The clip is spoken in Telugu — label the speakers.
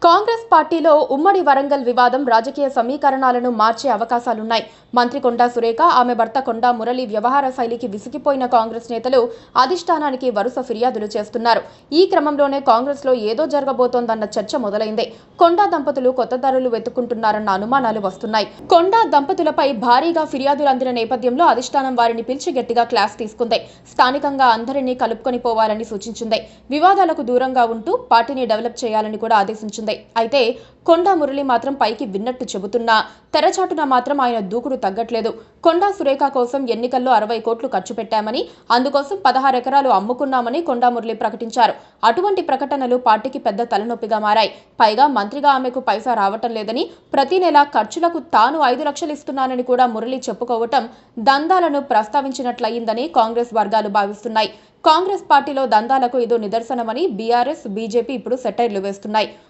Speaker 1: కాంగ్రెస్ పార్టీలో ఉమ్మడి వరంగల్ వివాదం రాజకీయ సమీకరణాలను మార్చే అవకాశాలున్నాయి. మంత్రి కొండా సురేఖ, ఆమె భర్త కొండా మురళి వ్యవహార శైలికి విసిగిపోయిన కాంగ్రెస్ నేతలు అధిష్టానానికి వరుస ఫిర్యాదులు చేస్తున్నారు. ఈ క్రమంలోనే కాంగ్రెస్ లో ఏదో జరగబోతోందన్న చర్చ మొదలైంది. కొండా దంపతులు కొత్త దారులు వెతుక్కుంటున్నారన్న అనుమానాలు వస్తున్నాయి. కొండా దంపతులపై భారీగా ఫిర్యాదులు అందిన నేపథ్యంలో అధిష్టానం వారిని పిలిచి గట్టిగా క్లాస్ తీసుకుంది. స్థానికంగా అందరినీ కలుపుకొని పోవాలని సూచించింది. వివాదాలకు దూరంగా ఉంటూ పార్టీని డెవలప్ చేయాలని కూడా ఆదేశించింది. అయితే కొండా మురళి మాత్రం పైకి విన్నట్టు చెబుతున్నా తెరచాటున మాత్రం ఆయన దూకుడు తగ్గట్లేదు. కొండా సురేఖ కోసం ఎన్నికల్లో 60 కోట్లు ఖర్చు పెట్టామని, అందుకోసం 16 ఎకరాలు అమ్ముకున్నామని కొండా మురళి ప్రకటించారు. అటువంటి ప్రకటనలు పార్టీకి పెద్ద తలనొప్పిగా మారాయి. పైగా మంత్రిగా ఆమెకు పైసా రావటం లేదని, ప్రతి నెల ఖర్చులకు తాను 5 లక్షలు ఇస్తున్నానని కూడా మురళి చెప్పుకోవటం దందాలను ప్రస్తావించినట్లయిందని కాంగ్రెస్ వర్గాలు భావిస్తున్నాయి. కాంగ్రెస్ పార్టీలో దందాలకు ఇదో నిదర్శనమని బీఆర్ఎస్, బీజేపీ ఇప్పుడు సెటైర్లు వేస్తున్నాయి.